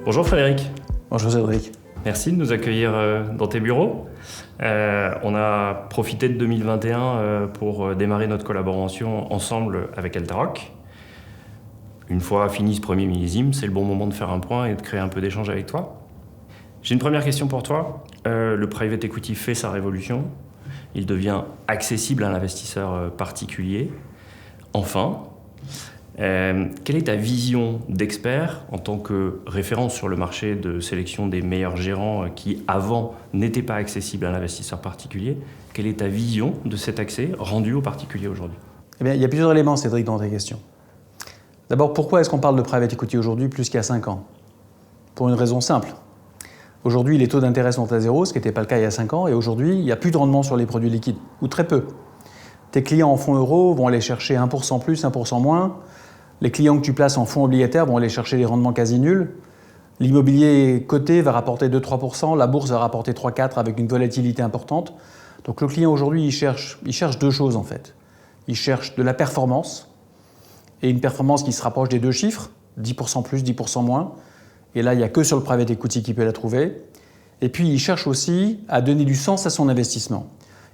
Bonjour Frédéric. Bonjour Cédric. Merci de nous accueillir dans tes bureaux. On a profité de 2021 pour démarrer notre collaboration ensemble avec Altaroc. Une fois fini ce premier millésime, c'est le bon moment de faire un point et de créer un peu d'échange avec toi. J'ai une première question pour toi. Le private equity fait sa révolution. Il devient accessible à l'investisseur particulier. Enfin, quelle est ta vision d'expert en tant que référence sur le marché de sélection des meilleurs gérants qui, avant, n'étaient pas accessibles à l'investisseur particulier? Quelle est ta vision de cet accès rendu aux particuliers aujourd'hui? Eh bien, il y a plusieurs éléments, Cédric, dans ta question. D'abord, pourquoi est-ce qu'on parle de private equity aujourd'hui plus qu'il y a 5 ans? Pour une raison simple. Aujourd'hui, les taux d'intérêt sont à zéro, ce qui n'était pas le cas il y a 5 ans, et aujourd'hui, il n'y a plus de rendement sur les produits liquides, ou très peu. Tes clients en fonds euros vont aller chercher 1% plus, 1% moins. Les clients que tu places en fonds obligataires vont aller chercher des rendements quasi nuls. L'immobilier coté va rapporter 2-3%, la bourse va rapporter 3-4% avec une volatilité importante. Donc le client aujourd'hui, il cherche deux choses en fait. Il cherche de la performance, et une performance qui se rapproche des deux chiffres, 10% plus, 10% moins. Et là, il n'y a que sur le private equity qu'il peut la trouver. Et puis, il cherche aussi à donner du sens à son investissement.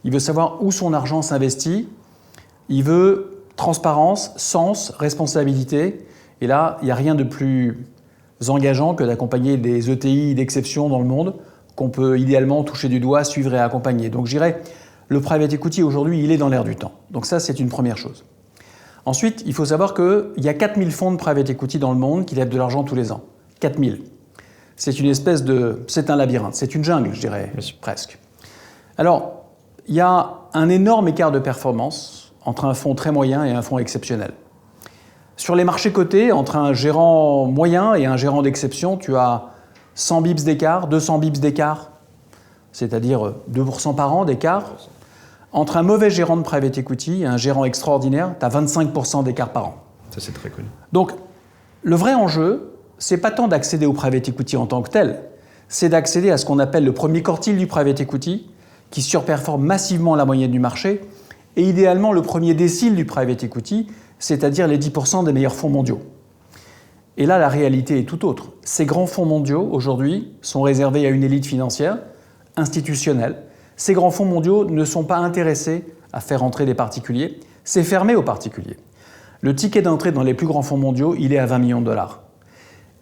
Il veut savoir où son argent s'investit. Il veut transparence, sens, responsabilité. Et là, il n'y a rien de plus engageant que d'accompagner des ETI d'exception dans le monde qu'on peut idéalement toucher du doigt, suivre et accompagner. Donc, je dirais, le private equity aujourd'hui, il est dans l'air du temps. Donc ça, c'est une première chose. Ensuite, il faut savoir qu'il y a 4000 fonds de private equity dans le monde qui lèvent de l'argent tous les ans. 4000. C'est une espèce de... C'est un labyrinthe, c'est une jungle, je dirais, presque. Alors, il y a un énorme écart de performance entre un fonds très moyen et un fonds exceptionnel. Sur les marchés cotés, entre un gérant moyen et un gérant d'exception, tu as 100 bips d'écart, 200 bips d'écart, c'est-à-dire 2% par an d'écart. Entre un mauvais gérant de private equity et un gérant extraordinaire, tu as 25% d'écart par an. Ça, c'est très connu. Donc, le vrai enjeu, c'est pas tant d'accéder au private equity en tant que tel, c'est d'accéder à ce qu'on appelle le premier quartile du private equity, qui surperforme massivement la moyenne du marché, et idéalement le premier décile du private equity, c'est-à-dire les 10% des meilleurs fonds mondiaux. Et là, la réalité est tout autre. Ces grands fonds mondiaux, aujourd'hui, sont réservés à une élite financière, institutionnelle. Ces grands fonds mondiaux ne sont pas intéressés à faire entrer des particuliers. C'est fermé aux particuliers. Le ticket d'entrée dans les plus grands fonds mondiaux, il est à 20 millions de dollars.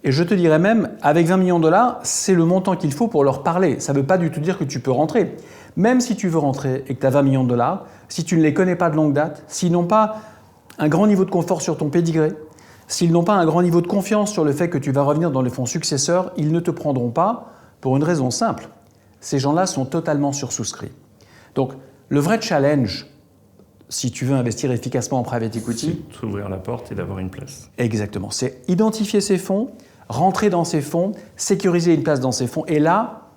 Et je te dirais même, avec 20 millions de dollars, c'est le montant qu'il faut pour leur parler. Ça ne veut pas du tout dire que tu peux rentrer. Même si tu veux rentrer et que tu as 20 millions de dollars, si tu ne les connais pas de longue date, s'ils n'ont pas un grand niveau de confort sur ton pédigré, s'ils n'ont pas un grand niveau de confiance sur le fait que tu vas revenir dans les fonds successeurs, ils ne te prendront pas pour une raison simple. Ces gens-là sont totalement sursouscrits. Donc, le vrai challenge, si tu veux investir efficacement en private equity, c'est d'ouvrir la porte et d'avoir une place. Exactement. C'est identifier ces fonds, rentrer dans ces fonds, sécuriser une place dans ces fonds. Et là,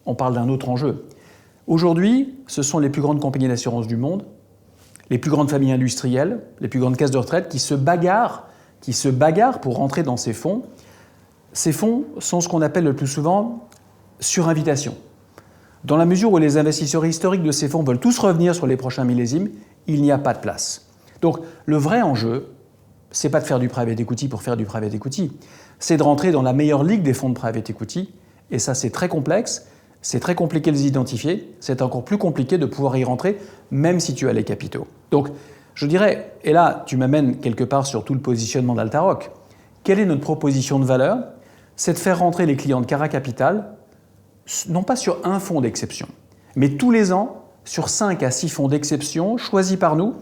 on parle d'un autre enjeu. Aujourd'hui, ce sont les plus grandes compagnies d'assurance du monde, les plus grandes familles industrielles, les plus grandes caisses de retraite qui se bagarrent pour rentrer dans ces fonds. Ces fonds sont ce qu'on appelle le plus souvent surinvitation. Dans la mesure où les investisseurs historiques de ces fonds veulent tous revenir sur les prochains millésimes, il n'y a pas de place. Donc, le vrai enjeu, c'est pas de faire du private equity pour faire du private equity, c'est de rentrer dans la meilleure ligue des fonds de private equity, et ça, c'est très complexe, c'est très compliqué de les identifier, c'est encore plus compliqué de pouvoir y rentrer, même si tu as les capitaux. Donc, je dirais, et là, tu m'amènes quelque part sur tout le positionnement d'Altaroc, quelle est notre proposition de valeur? C'est de faire rentrer les clients de Cara Capital, non pas sur un fonds d'exception, mais tous les ans, sur 5 à 6 fonds d'exception choisis par nous,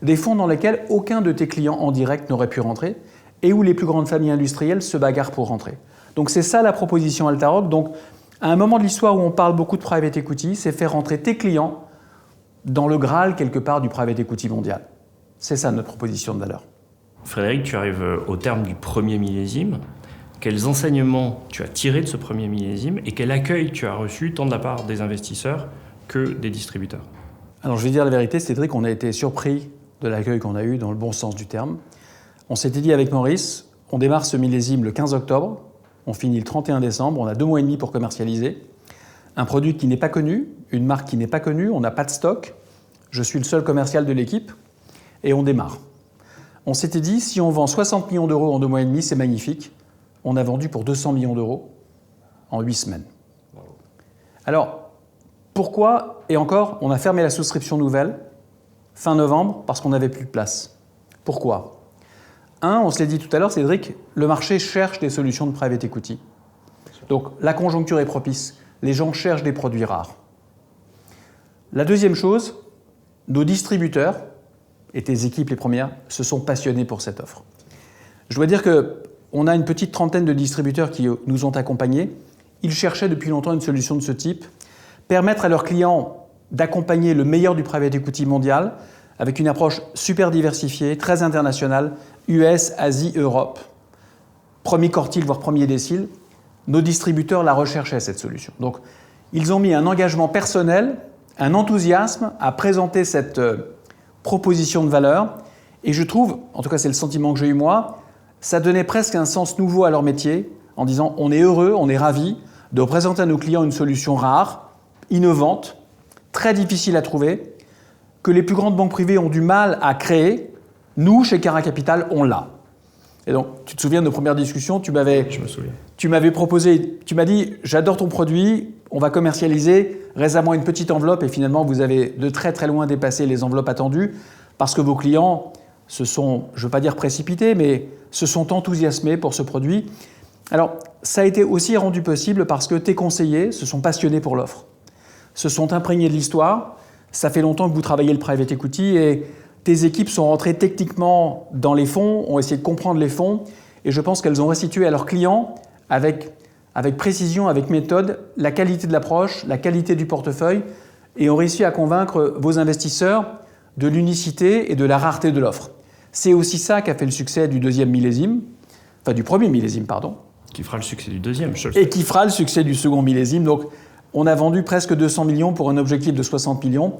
des fonds dans lesquels aucun de tes clients en direct n'aurait pu rentrer et où les plus grandes familles industrielles se bagarrent pour rentrer. Donc c'est ça la proposition Altaroc. Donc à un moment de l'histoire où on parle beaucoup de private equity, c'est faire rentrer tes clients dans le Graal quelque part du private equity mondial. C'est ça notre proposition de valeur. Frédéric, tu arrives au terme du premier millésime. Quels enseignements tu as tirés de ce premier millésime et quel accueil tu as reçu tant de la part des investisseurs que des distributeurs? Alors je vais dire la vérité, Cédric, on a été surpris de l'accueil qu'on a eu dans le bon sens du terme. On s'était dit avec Maurice, on démarre ce millésime le 15 octobre, on finit le 31 décembre, on a 2 mois et demi pour commercialiser. Un produit qui n'est pas connu, une marque qui n'est pas connue, on n'a pas de stock, je suis le seul commercial de l'équipe et on démarre. On s'était dit, si on vend 60 millions d'euros en 2 mois et demi, c'est magnifique. On a vendu pour 200 millions d'euros en 8 semaines. Alors, pourquoi, et encore, on a fermé la souscription nouvelle fin novembre parce qu'on n'avait plus de place. Pourquoi ? On se l'a dit tout à l'heure, Cédric, le marché cherche des solutions de private equity. Donc, la conjoncture est propice. Les gens cherchent des produits rares. La deuxième chose, nos distributeurs, et tes équipes les premières, se sont passionnés pour cette offre. Je dois dire qu'on a une petite trentaine de distributeurs qui nous ont accompagnés. Ils cherchaient depuis longtemps une solution de ce type, permettre à leurs clients d'accompagner le meilleur du private equity mondial avec une approche super diversifiée, très internationale, US, Asie, Europe. Premier quartile, voire premier décile, nos distributeurs la recherchaient, cette solution. Donc, ils ont mis un engagement personnel, un enthousiasme à présenter cette proposition de valeur. Et je trouve, en tout cas c'est le sentiment que j'ai eu moi, ça donnait presque un sens nouveau à leur métier, en disant on est heureux, on est ravis de présenter à nos clients une solution rare, innovante, très difficile à trouver, que les plus grandes banques privées ont du mal à créer. Nous, chez Cara Capital, on l'a. Et donc, tu te souviens de nos premières discussions, Je me souviens. tu m'avais proposé, tu m'as dit, j'adore ton produit, on va commercialiser, réserve-moi une petite enveloppe, et finalement, vous avez de très très loin dépassé les enveloppes attendues, parce que vos clients se sont, je ne veux pas dire précipités, mais se sont enthousiasmés pour ce produit. Alors, ça a été aussi rendu possible parce que tes conseillers se sont passionnés pour l'offre, se sont imprégnés de l'histoire. Ça fait longtemps que vous travaillez le private equity et tes équipes sont rentrées techniquement dans les fonds, ont essayé de comprendre les fonds et je pense qu'elles ont restitué à leurs clients avec précision, avec méthode, la qualité de l'approche, la qualité du portefeuille et ont réussi à convaincre vos investisseurs de l'unicité et de la rareté de l'offre. C'est aussi ça qui a fait le succès du deuxième millésime, enfin du premier millésime, pardon. Qui fera le succès du deuxième, je le sais. Et qui fera le succès du second millésime. Donc, on a vendu presque 200 millions pour un objectif de 60 millions.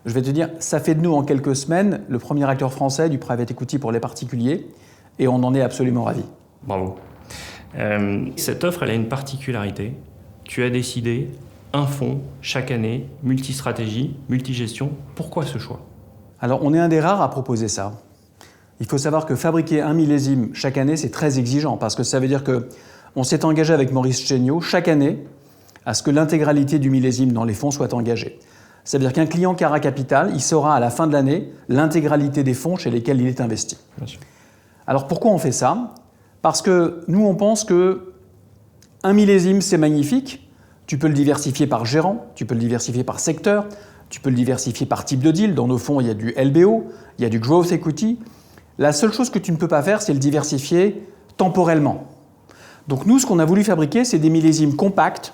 Je vais te dire, ça fait de nous en quelques semaines le premier acteur français du private equity pour les particuliers et on en est absolument ravis. Bravo. Cette offre, elle a une particularité. Tu as décidé un fonds chaque année, multi-stratégie, multi-gestion. Pourquoi ce choix ? Alors, on est un des rares à proposer ça. Il faut savoir que fabriquer un millésime chaque année, c'est très exigeant parce que ça veut dire qu'on s'est engagé avec Maurice Chéniaud chaque année à ce que l'intégralité du millésime dans les fonds soit engagée. Ça veut dire qu'un client Cara Capital, il saura à la fin de l'année l'intégralité des fonds chez lesquels il est investi. Bien sûr. Alors pourquoi on fait ça ? Parce que nous, on pense que un millésime, c'est magnifique. Tu peux le diversifier par gérant, tu peux le diversifier par secteur, tu peux le diversifier par type de deal. Dans nos fonds, il y a du LBO, il y a du growth equity. La seule chose que tu ne peux pas faire, c'est le diversifier temporellement. Donc nous, ce qu'on a voulu fabriquer, c'est des millésimes compacts.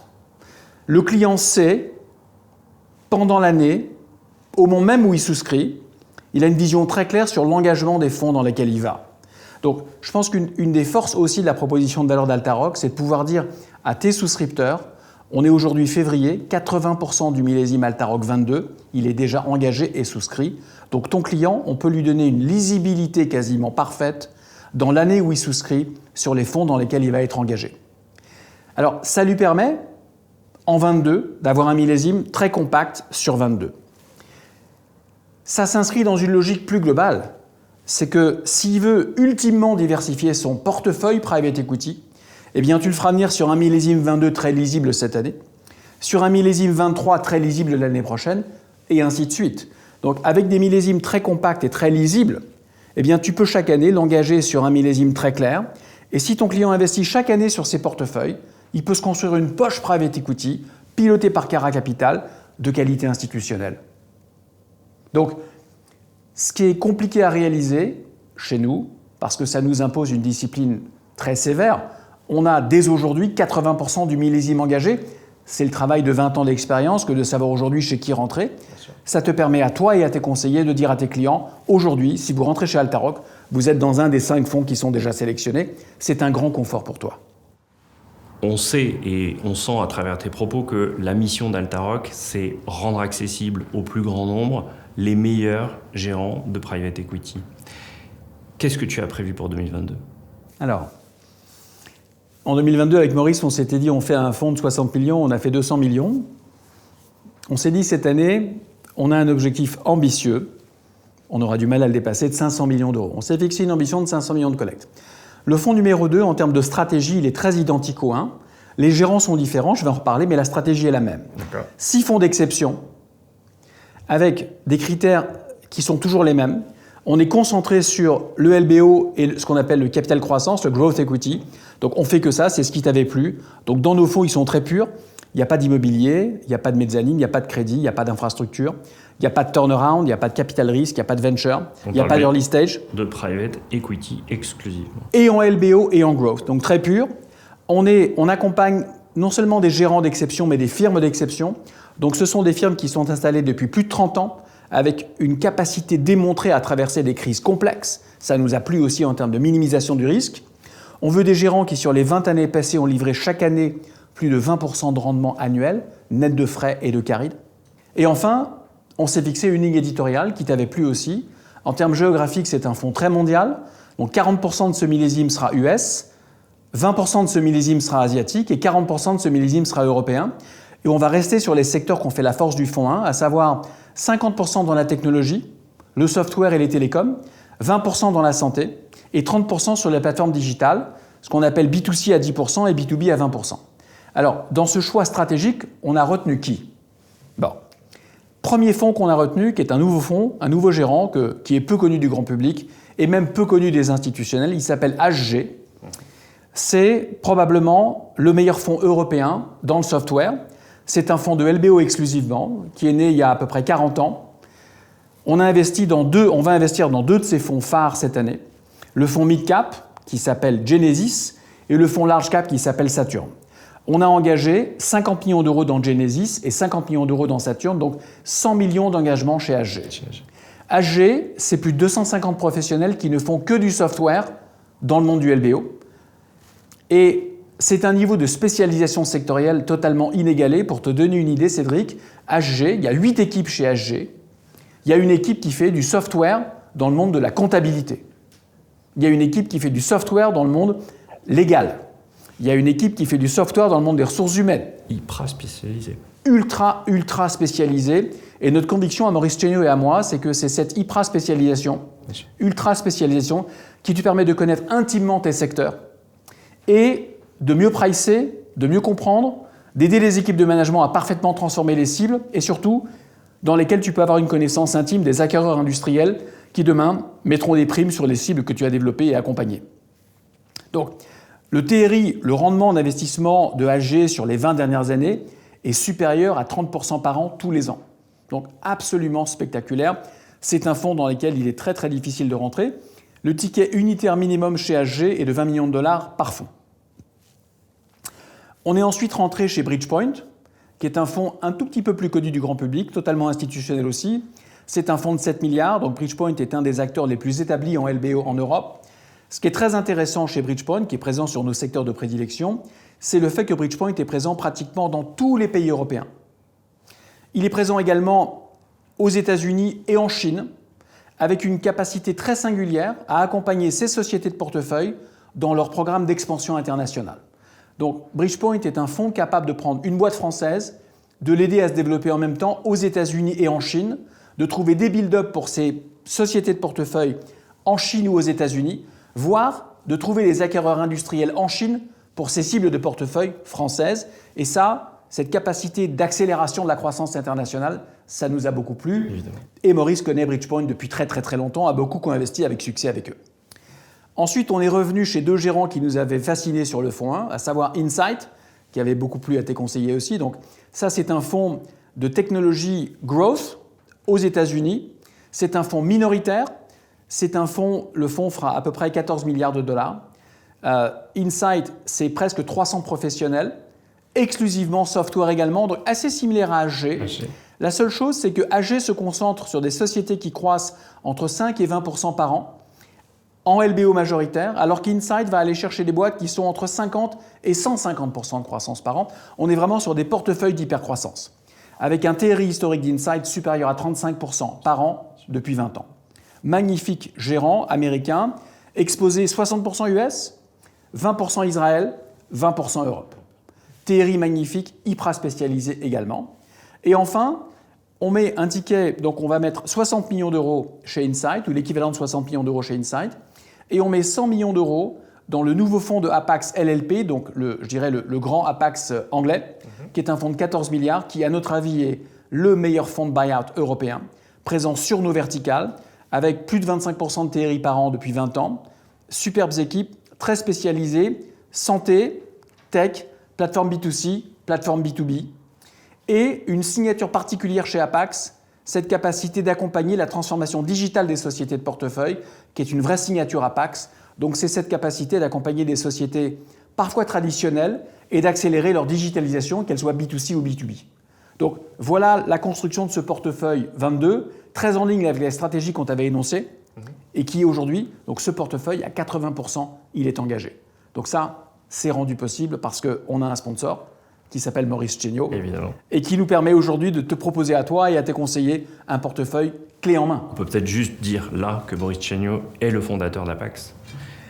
Le client sait, pendant l'année, au moment même où il souscrit, il a une vision très claire sur l'engagement des fonds dans lesquels il va. Donc, je pense qu'une des forces aussi de la proposition de valeur d'Altaroc, c'est de pouvoir dire à tes souscripteurs, on est aujourd'hui février, 80% du millésime Altaroc 22, il est déjà engagé et souscrit. Donc ton client, on peut lui donner une lisibilité quasiment parfaite dans l'année où il souscrit sur les fonds dans lesquels il va être engagé. Alors, ça lui permet, en 22, d'avoir un millésime très compact sur 22. Ça s'inscrit dans une logique plus globale. C'est que s'il veut ultimement diversifier son portefeuille private equity, eh bien tu le feras venir sur un millésime 22 très lisible cette année, sur un millésime 23 très lisible l'année prochaine, et ainsi de suite. Donc avec des millésimes très compacts et très lisibles, eh bien tu peux chaque année l'engager sur un millésime très clair, et si ton client investit chaque année sur ses portefeuilles, il peut se construire une poche private equity pilotée par Cara Capital de qualité institutionnelle. Donc, ce qui est compliqué à réaliser chez nous, parce que ça nous impose une discipline très sévère, on a dès aujourd'hui 80% du millésime engagé. C'est le travail de 20 ans d'expérience que de savoir aujourd'hui chez qui rentrer. Ça te permet à toi et à tes conseillers de dire à tes clients, aujourd'hui, si vous rentrez chez Altaroc, vous êtes dans un des 5 fonds qui sont déjà sélectionnés. C'est un grand confort pour toi. On sait et on sent à travers tes propos que la mission d'Altaroc, c'est rendre accessible au plus grand nombre les meilleurs gérants de private equity. Qu'est-ce que tu as prévu pour 2022 ? Alors, en 2022, avec Maurice, on s'était dit on fait un fonds de 60 millions, on a fait 200 millions. On s'est dit cette année, on a un objectif ambitieux, on aura du mal à le dépasser, de 500 millions d'euros. On s'est fixé une ambition de 500 millions de collecte. Le fonds numéro 2, en termes de stratégie, il est très identique au 1. Les gérants sont différents, je vais en reparler, mais la stratégie est la même. 6 fonds d'exception, avec des critères qui sont toujours les mêmes. On est concentré sur le LBO et ce qu'on appelle le capital croissance, le growth equity. Donc on fait que ça, c'est ce qui t'avait plu. Donc dans nos fonds, ils sont très purs. Il n'y a pas d'immobilier, il n'y a pas de mezzanine, il n'y a pas de crédit, il n'y a pas d'infrastructure, il n'y a pas de turnaround, il n'y a pas de capital risk, il n'y a pas de venture, il n'y a pas d'early stage. De private equity exclusivement. Et en LBO et en growth. Donc très pur. On accompagne non seulement des gérants d'exception, mais des firmes d'exception. Donc ce sont des firmes qui sont installées depuis plus de 30 ans, avec une capacité démontrée à traverser des crises complexes. Ça nous a plu aussi en termes de minimisation du risque. On veut des gérants qui, sur les 20 années passées, ont livré chaque année plus de 20% de rendement annuel, net de frais et de caride. Et enfin, on s'est fixé une ligne éditoriale qui t'avait plu aussi. En termes géographiques, c'est un fonds très mondial. Donc 40% de ce millésime sera US, 20% de ce millésime sera asiatique et 40% de ce millésime sera européen. Et on va rester sur les secteurs qu'on fait la force du fonds 1, à savoir 50% dans la technologie, le software et les télécoms, 20% dans la santé et 30% sur les plateformes digitales, ce qu'on appelle B2C à 10% et B2B à 20%. Alors, dans ce choix stratégique, on a retenu qui? Bon. Premier fonds qu'on a retenu, qui est un nouveau fonds, un nouveau gérant, qui est peu connu du grand public et même peu connu des institutionnels, il s'appelle HG. C'est probablement le meilleur fonds européen dans le software. C'est un fonds de LBO exclusivement, qui est né il y a à peu près 40 ans. On va investir dans deux de ces fonds phares cette année. Le fonds Mid Cap, qui s'appelle Genesis, et le fonds Large Cap, qui s'appelle Saturn. On a engagé 50 millions d'euros dans Genesis et 50 millions d'euros dans Saturn, donc 100 millions d'engagements chez HG. HG, c'est plus de 250 professionnels qui ne font que du software dans le monde du LBO. Et c'est un niveau de spécialisation sectorielle totalement inégalé. Pour te donner une idée, Cédric, HG, il y a 8 équipes chez HG. Il y a une équipe qui fait du software dans le monde de la comptabilité. Il y a une équipe qui fait du software dans le monde légal. Il y a une équipe qui fait du software dans le monde des ressources humaines. Hyper spécialisé. Ultra spécialisé. Et notre conviction à Maurice Chéniaud et à moi, c'est que c'est cette ultra spécialisation qui te permet de connaître intimement tes secteurs et de mieux pricer, de mieux comprendre, d'aider les équipes de management à parfaitement transformer les cibles et surtout dans lesquelles tu peux avoir une connaissance intime des acquéreurs industriels qui demain mettront des primes sur les cibles que tu as développées et accompagnées. Donc, le TRI, le rendement d'investissement de HG sur les 20 dernières années, est supérieur à 30% par an tous les ans. Donc absolument spectaculaire. C'est un fonds dans lequel il est très difficile de rentrer. Le ticket unitaire minimum chez HG est de 20 millions de dollars par fonds. On est ensuite rentré chez Bridgepoint, qui est un fonds un tout petit peu plus connu du grand public, totalement institutionnel aussi. C'est un fonds de 7 milliards, donc Bridgepoint est un des acteurs les plus établis en LBO en Europe. Ce qui est très intéressant chez Bridgepoint, qui est présent sur nos secteurs de prédilection, c'est le fait que Bridgepoint est présent pratiquement dans tous les pays européens. Il est présent également aux États-Unis et en Chine, avec une capacité très singulière à accompagner ces sociétés de portefeuille dans leur programme d'expansion internationale. Donc Bridgepoint est un fonds capable de prendre une boîte française, de l'aider à se développer en même temps aux États-Unis et en Chine, de trouver des build-up pour ces sociétés de portefeuille en Chine ou aux États-Unis, voire de trouver les acquéreurs industriels en Chine pour ces cibles de portefeuille françaises. Et ça, cette capacité d'accélération de la croissance internationale, ça nous a beaucoup plu. Évidemment. Et Maurice connaît Bridgepoint depuis très longtemps, a beaucoup co-investi avec succès avec eux. Ensuite, on est revenu chez deux gérants qui nous avaient fascinés sur le fonds 1, à savoir Insight, qui avait beaucoup plu à tes conseillers aussi. Donc ça, c'est un fonds de technologie growth aux États-Unis. C'est un fonds minoritaire. C'est un fonds, le fonds fera à peu près 14 milliards de dollars. Insight, c'est presque 300 professionnels, exclusivement software également, donc assez similaire à HG. La seule chose, c'est que HG se concentre sur des sociétés qui croissent entre 5 et 20% par an, en LBO majoritaire, alors qu'Insight va aller chercher des boîtes qui sont entre 50 et 150% de croissance par an. On est vraiment sur des portefeuilles d'hypercroissance, avec un TRI historique d'Insight supérieur à 35% par an depuis 20 ans. Magnifique gérant américain, exposé 60% US, 20% Israël, 20% Europe. TRI magnifique, hyper spécialisé également. Et enfin, on met un ticket, donc on va mettre 60 millions d'euros chez Insight, ou l'équivalent de 60 millions d'euros chez Insight, et on met 100 millions d'euros dans le nouveau fonds de Apax LLP, donc je dirais le grand Apax anglais, qui est un fonds de 14 milliards, qui à notre avis est le meilleur fonds de buyout européen, présent sur nos verticales, avec plus de 25% de TRI par an depuis 20 ans, superbes équipes, très spécialisées, santé, tech, plateforme B2C, plateforme B2B, et une signature particulière chez Apax, cette capacité d'accompagner la transformation digitale des sociétés de portefeuille, qui est une vraie signature Apax. Donc c'est cette capacité d'accompagner des sociétés parfois traditionnelles et d'accélérer leur digitalisation, qu'elles soient B2C ou B2B. Donc voilà la construction de ce portefeuille 22, très en ligne avec les stratégies qu'on avait énoncées, et qui aujourd'hui, donc ce portefeuille, à 80%, il est engagé. Donc ça, c'est rendu possible parce qu'on a un sponsor qui s'appelle Maurice Chéniaud, Évidemment. et qui nous permet aujourd'hui de te proposer à toi et à tes conseillers un portefeuille clé en main. On peut peut-être juste dire là que Maurice Chéniaud est le fondateur d'Apax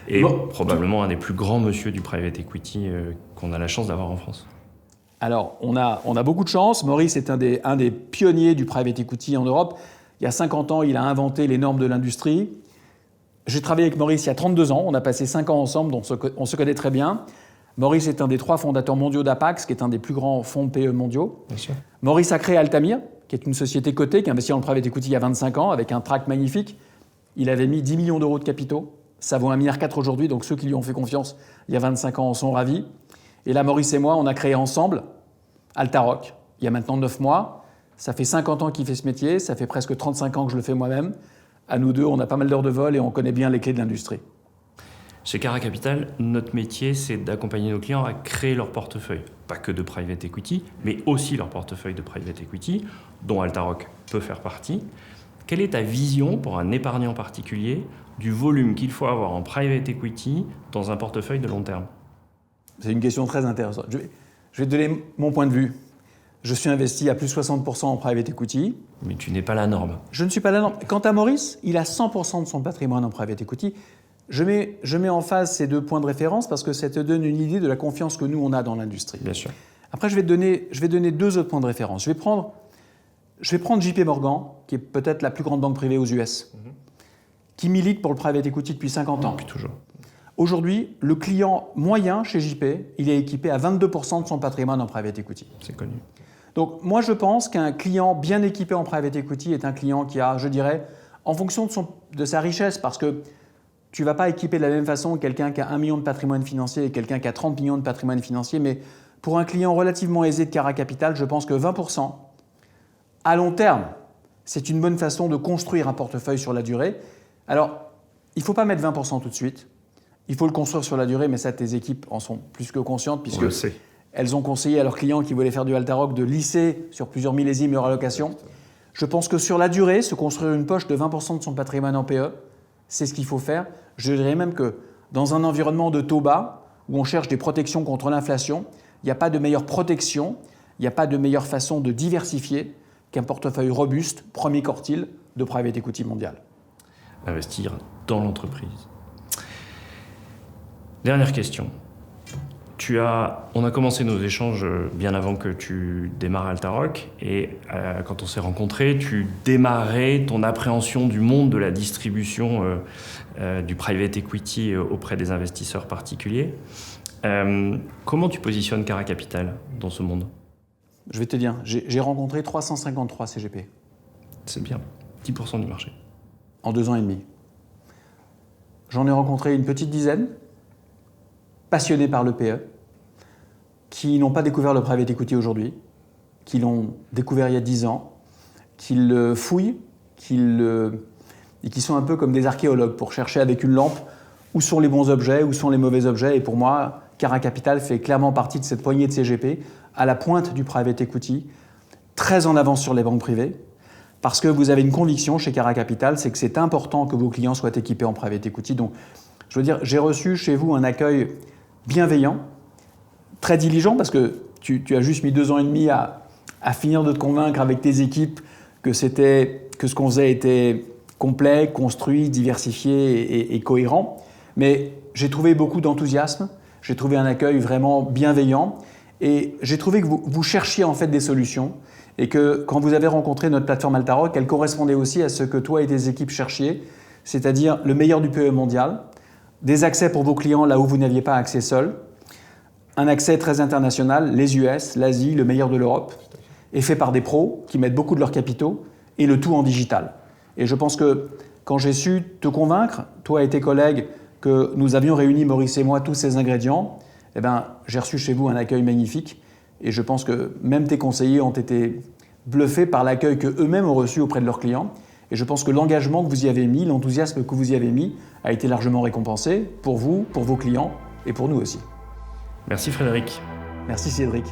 et Bon, probablement un des plus grands monsieur du private equity qu'on a la chance d'avoir en France. Alors, on a beaucoup de chance. Maurice est un des pionniers du private equity en Europe. Il y a 50 ans, il a inventé les normes de l'industrie. J'ai travaillé avec Maurice il y a 32 ans. On a passé 5 ans ensemble, donc on se connaît très bien. Maurice est un des 3 fondateurs mondiaux d'Apax, qui est un des plus grands fonds de PE mondiaux. Bien sûr. Maurice a créé Altamir, qui est une société cotée qui investit dans le private equity il y a 25 ans, avec un track magnifique. Il avait mis 10 millions d'euros de capitaux. Ça vaut 1,4 milliard aujourd'hui, donc ceux qui lui ont fait confiance il y a 25 ans en sont ravis. Et là, Maurice et moi, on a créé ensemble Altaroc, il y a maintenant 9 mois. Ça fait 50 ans qu'il fait ce métier, ça fait presque 35 ans que je le fais moi-même. À nous deux, on a pas mal d'heures de vol et on connaît bien les clés de l'industrie. Chez Cara Capital, notre métier, c'est d'accompagner nos clients à créer leur portefeuille. Pas que de private equity, mais aussi leur portefeuille de private equity, dont Altaroc peut faire partie. Quelle est ta vision pour un épargnant particulier du volume qu'il faut avoir en private equity dans un portefeuille de long terme? C'est une question très intéressante. Je vais te donner mon point de vue. Je suis investi à plus de 60% en private equity. Mais tu n'es pas la norme. Je ne suis pas la norme. Quant à Maurice, il a 100% de son patrimoine en private equity. Je mets en phase ces 2 points de référence parce que ça te donne une idée de la confiance que nous, on a dans l'industrie. Bien sûr. Après, je vais donner 2 autres points de référence. Je vais prendre JP Morgan, qui est peut-être la plus grande banque privée aux US, qui milite pour le private equity depuis 50 ans. Depuis toujours. Aujourd'hui, le client moyen chez JP, il est équipé à 22% de son patrimoine en private equity. C'est connu. Donc moi, je pense qu'un client bien équipé en private equity est un client qui a, je dirais, en fonction de sa richesse, parce que tu ne vas pas équiper de la même façon quelqu'un qui a 1 million de patrimoine financier et quelqu'un qui a 30 millions de patrimoine financier, mais pour un client relativement aisé de Cara Capital, je pense que 20%, à long terme, c'est une bonne façon de construire un portefeuille sur la durée. Alors, il ne faut pas mettre 20% tout de suite. Il faut le construire sur la durée, mais ça, tes équipes en sont plus que conscientes, puisque elles ont conseillé à leurs clients qui voulaient faire du Altaroc de lisser sur plusieurs millésimes leur allocation. Je pense que sur la durée, se construire une poche de 20% de son patrimoine en PE, c'est ce qu'il faut faire. Je dirais même que dans un environnement de taux bas, où on cherche des protections contre l'inflation, il n'y a pas de meilleure protection, il n'y a pas de meilleure façon de diversifier qu'un portefeuille robuste, premier quartile de private equity mondial. Investir dans l'entreprise. Dernière question. On a commencé nos échanges bien avant que tu démarres Altaroc et quand on s'est rencontrés, tu démarrais ton appréhension du monde de la distribution du private equity auprès des investisseurs particuliers. Comment tu positionnes Cara Capital dans ce monde? Je vais te dire, j'ai rencontré 353 CGP. C'est bien, 10% du marché. En 2 ans et demi. J'en ai rencontré une petite dizaine, passionnés par le PE, qui n'ont pas découvert le private equity aujourd'hui, qui l'ont découvert il y a 10 ans, qui le fouillent, et qui sont un peu comme des archéologues pour chercher avec une lampe où sont les bons objets, où sont les mauvais objets. Et pour moi, Cara Capital fait clairement partie de cette poignée de CGP, à la pointe du private equity, très en avance sur les banques privées, parce que vous avez une conviction chez Cara Capital, c'est que c'est important que vos clients soient équipés en private equity. Donc, je veux dire, j'ai reçu chez vous un accueil bienveillant, très diligent, parce que tu as juste mis 2 ans et demi à finir de te convaincre avec tes équipes que ce qu'on faisait était complet, construit, diversifié et cohérent. Mais j'ai trouvé beaucoup d'enthousiasme, j'ai trouvé un accueil vraiment bienveillant et j'ai trouvé que vous cherchiez en fait des solutions et que quand vous avez rencontré notre plateforme Altaroc, elle correspondait aussi à ce que toi et tes équipes cherchiez, c'est-à-dire le meilleur du PE mondial, des accès pour vos clients là où vous n'aviez pas accès seul, un accès très international, les US, l'Asie, le meilleur de l'Europe, et fait par des pros qui mettent beaucoup de leurs capitaux, et le tout en digital. Et je pense que quand j'ai su te convaincre, toi et tes collègues, que nous avions réuni, Maurice et moi, tous ces ingrédients, eh ben, j'ai reçu chez vous un accueil magnifique. Et je pense que même tes conseillers ont été bluffés par l'accueil qu'eux-mêmes ont reçu auprès de leurs clients. Et je pense que l'engagement que vous y avez mis, l'enthousiasme que vous y avez mis, a été largement récompensé pour vous, pour vos clients et pour nous aussi. Merci Frédéric. Merci Cédric.